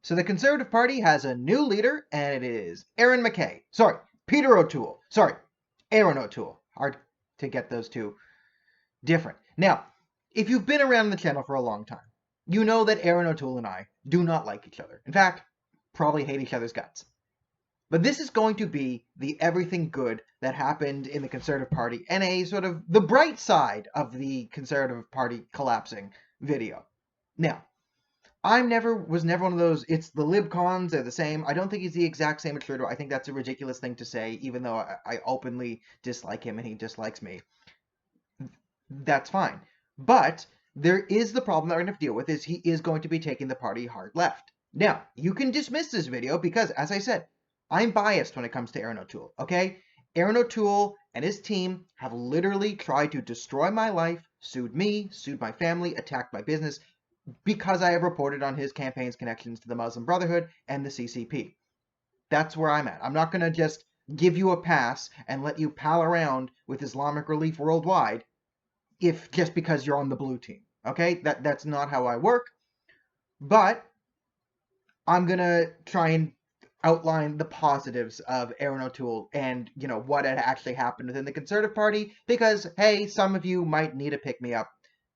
So the Conservative Party has a new leader, and it is Erin McKay. Sorry, Peter O'Toole. Sorry, Erin O'Toole. Hard to get those two different. Now, if you've been around the channel for a long time, you know that Erin O'Toole and I do not like each other. In fact, probably hate each other's guts. But this is going to be the everything good that happened in the Conservative Party and a sort of the bright side of the Conservative Party collapsing video. Now, I was never one of those, it's the libcons, they're the same. I don't think he's the exact same as Trudeau. I think that's a ridiculous thing to say, even though I openly dislike him and he dislikes me. That's fine. But there is the problem that we're going to have to deal with is he is going to be taking the party hard left. Now, you can dismiss this video because, as I said, I'm biased when it comes to Erin O'Toole, okay? Erin O'Toole and his team have literally tried to destroy my life, sued me, sued my family, attacked my business, because I have reported on his campaign's connections to the Muslim Brotherhood and the CCP. That's where I'm at. I'm not going to just give you a pass and let you pal around with Islamic Relief Worldwide if just because you're on the blue team, okay? That's not how I work. But I'm going to try and outline the positives of Erin O'Toole and, you know, what had actually happened within the Conservative Party because, hey, some of you might need a pick-me-up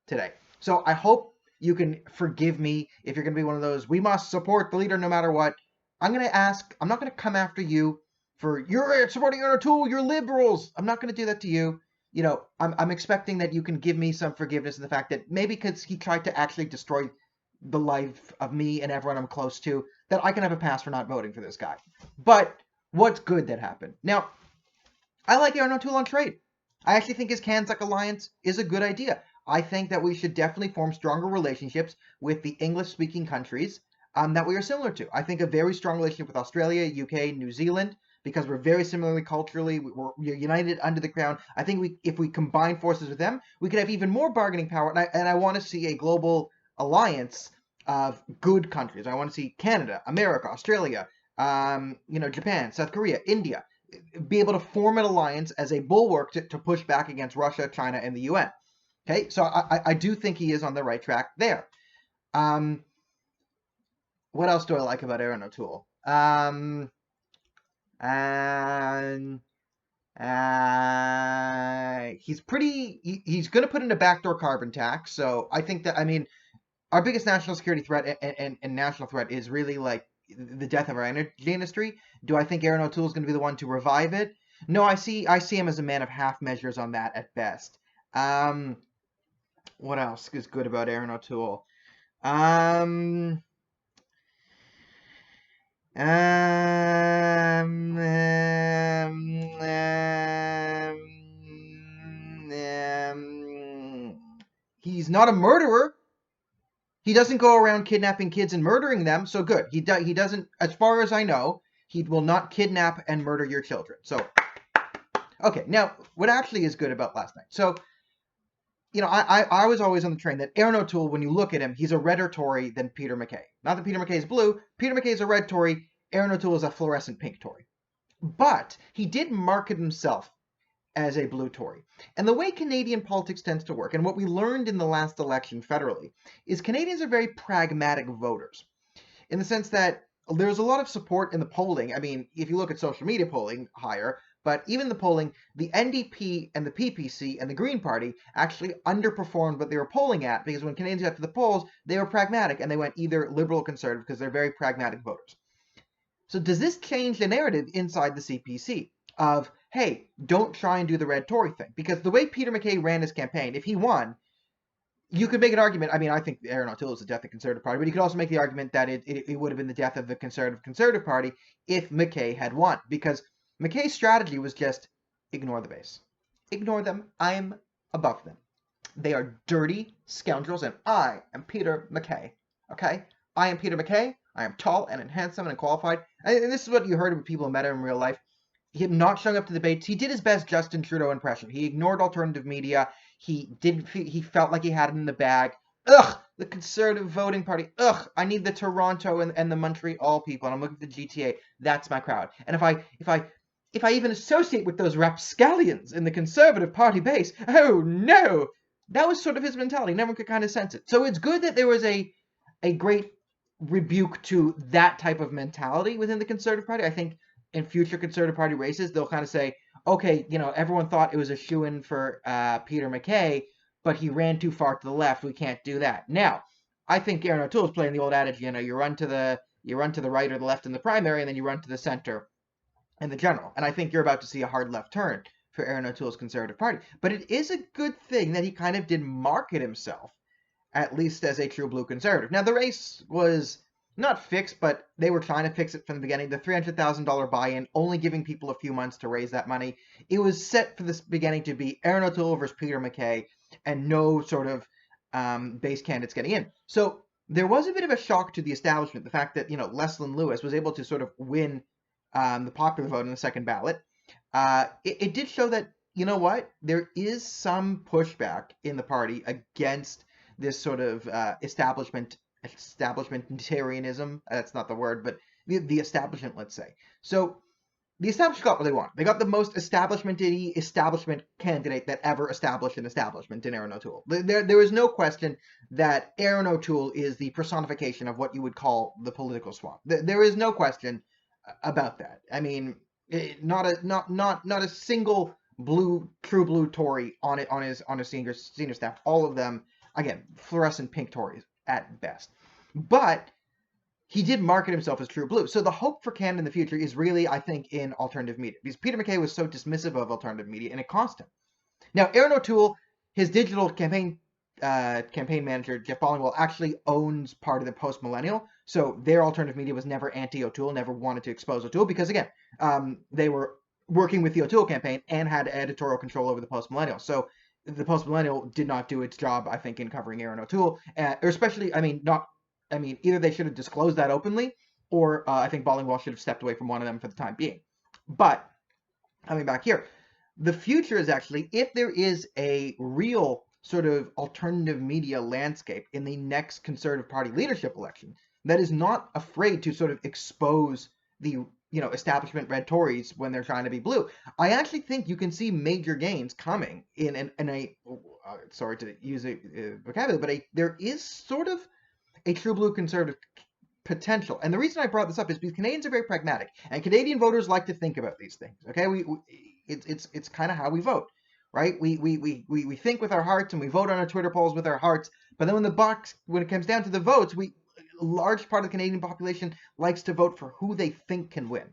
today. So I hope you can forgive me if you're going to be one of those, we must support the leader no matter what. I'm going to ask, I'm not going to come after you for, you're supporting Erin O'Toole, you're liberals. I'm not going to do that to you. You know, I'm expecting that you can give me some forgiveness in the fact that maybe because he tried to actually destroy the life of me and everyone I'm close to, that I can have a pass for not voting for this guy. But what's good that happened? Now, I like Erin O'Toole on trade. I actually think his CanSec alliance is a good idea. I think that we should definitely form stronger relationships with the English-speaking countries that we are similar to. I think a very strong relationship with Australia, UK, New Zealand, because we're very similarly culturally, we're united under the crown. I think if we combine forces with them, we could have even more bargaining power. And I want to see a global alliance of good countries. I want to see Canada, America, Australia, Japan, South Korea, India, be able to form an alliance as a bulwark to push back against Russia, China, and the UN. Okay, so I do think he is on the right track there. What else do I like about Erin O'Toole? He's going to put in a backdoor carbon tax. So I think that, I mean, our biggest national security threat and national threat is really like the death of our energy industry. Do I think Erin O'Toole is going to be the one to revive it? No, I see him as a man of half measures on that at best. What else is good about Erin O'Toole? He's not a murderer. He doesn't go around kidnapping kids and murdering them, so good. He doesn't, as far as I know, he will not kidnap and murder your children. So, okay, now, what actually is good about last night? So, you know, I was always on the train that Erin O'Toole, when you look at him, he's a redder Tory than Peter McKay. Not that Peter McKay is blue. Peter McKay is a red Tory. Erin O'Toole is a fluorescent pink Tory. But he did market himself as a blue Tory. And the way Canadian politics tends to work, and what we learned in the last election federally, is Canadians are very pragmatic voters. In the sense that there's a lot of support in the polling. I mean, if you look at social media polling, higher. But even the polling, the NDP and the PPC and the Green Party actually underperformed what they were polling at, because when Canadians got to the polls, they were pragmatic and they went either liberal or conservative because they're very pragmatic voters. So does this change the narrative inside the CPC of, hey, don't try and do the red Tory thing? Because the way Peter McKay ran his campaign, if he won, you could make an argument. I mean, I think Erin O'Toole is the death of the Conservative Party, but you could also make the argument that it would have been the death of the Conservative Party if McKay had won, because McKay's strategy was just ignore the base. Ignore them. I'm above them. They are dirty scoundrels, and I am Peter McKay. Okay? I am Peter McKay. I am tall and handsome and qualified. And this is what you heard when people met him in real life. He not showing up to debates. He did his best Justin Trudeau impression. He ignored alternative media. He felt like he had it in the bag. Ugh, the Conservative voting party. Ugh, I need the Toronto and the Montreal people, and I'm looking at the GTA. That's my crowd. And if I even associate with those rapscallions in the Conservative Party base, oh no! That was sort of his mentality. Everyone could kind of sense it. So it's good that there was a great rebuke to that type of mentality within the Conservative Party. I think in future Conservative Party races, they'll kind of say, okay, everyone thought it was a shoo-in for Peter MacKay, but he ran too far to the left. We can't do that. Now, I think Erin O'Toole is playing the old adage, you run to the right or the left in the primary, and then you run to the center in the general. And I think you're about to see a hard left turn for Erin O'Toole's Conservative Party. But it is a good thing that he kind of did market himself, at least as a true blue conservative. Now, the race was not fixed, but they were trying to fix it from the beginning. The $300,000 buy-in, only giving people a few months to raise that money. It was set for this beginning to be Erin O'Toole versus Peter MacKay, and no sort of base candidates getting in. So there was a bit of a shock to the establishment, the fact that, Leslyn Lewis was able to sort of win the popular vote in the second ballot. It did show that, there is some pushback in the party against this sort of establishmentarianism. That's not the word, but the establishment, let's say. So the establishment got what they want. They got the most establishment candidate that ever established an establishment in Erin O'Toole. There is no question that Erin O'Toole is the personification of what you would call the political swamp. There is no question about that. I mean, not a single true blue Tory on his senior staff. All of them, again, fluorescent pink Tories at best. But he did market himself as true blue. So the hope for Canada in the future is really, I think, in alternative media, because Peter MacKay was so dismissive of alternative media, and it cost him. Now, Erin O'Toole, his digital campaign manager, Jeff Bollingwell, actually owns part of the Post Millennial. So their alternative media was never anti-O'Toole, never wanted to expose O'Toole, because, again, they were working with the O'Toole campaign and had editorial control over the Post Millennial. So the Post Millennial did not do its job, I think, in covering Erin O'Toole, or especially, either they should have disclosed that openly, or I think Bollingwell should have stepped away from one of them for the time being. But coming back here, the future is actually, if there is a real sort of alternative media landscape in the next Conservative Party leadership election that is not afraid to sort of expose the establishment red Tories when they're trying to be blue, I actually think you can see major gains coming in a sorry to use a vocabulary, but there is sort of a true blue conservative potential. And the reason I brought this up is because Canadians are very pragmatic, and Canadian voters like to think about these things. Okay, it's kind of how we vote, right? We think with our hearts, and we vote on our Twitter polls with our hearts. But then when it comes down to the votes, a large part of the Canadian population likes to vote for who they think can win.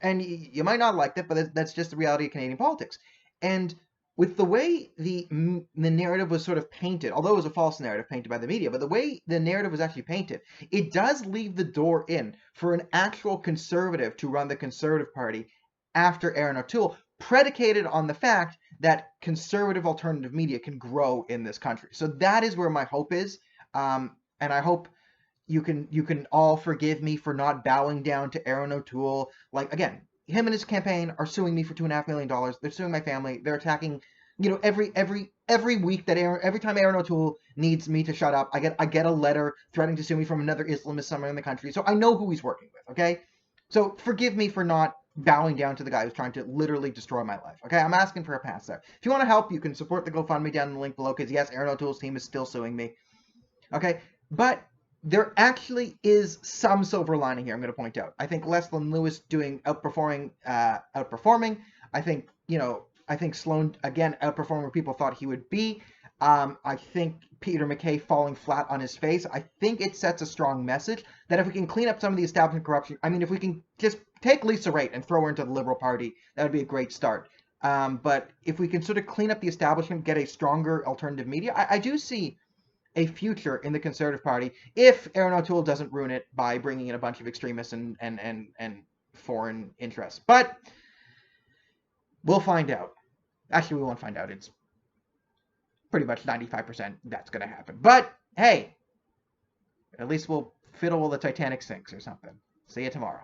And you might not like that, but that's just the reality of Canadian politics. And with the way the narrative was sort of painted, although it was a false narrative painted by the media, but the way the narrative was actually painted, it does leave the door in for an actual conservative to run the Conservative Party after Erin O'Toole, predicated on the fact that conservative alternative media can grow in this country. So that is where my hope is, and I hope you can all forgive me for not bowing down to Erin O'Toole. Like, again, him and his campaign are suing me for $2.5 million. They're suing my family. They're attacking, every week that every time Erin O'Toole needs me to shut up, I get a letter threatening to sue me from another Islamist somewhere in the country. So I know who he's working with. Okay, so forgive me for not bowing down to the guy who's trying to literally destroy my life. Okay, I'm asking for a pass there. If you want to help, you can support the GoFundMe down in the link below, because yes, Erin O'Toole's team is still suing me. Okay, but there actually is some silver lining here, I'm going to point out. I think Leslyn Lewis outperforming. I think Sloan, again, outperforming where people thought he would be. I think Peter MacKay falling flat on his face. I think it sets a strong message that if we can clean up some of the establishment corruption, if we can just take Lisa Raitt and throw her into the Liberal Party, that would be a great start. But if we can sort of clean up the establishment, get a stronger alternative media, I do see a future in the Conservative Party if Erin O'Toole doesn't ruin it by bringing in a bunch of extremists and foreign interests. But we'll find out. Actually, we won't find out. It's pretty much 95% that's going to happen. But hey, at least we'll fiddle while the Titanic sinks or something. See you tomorrow.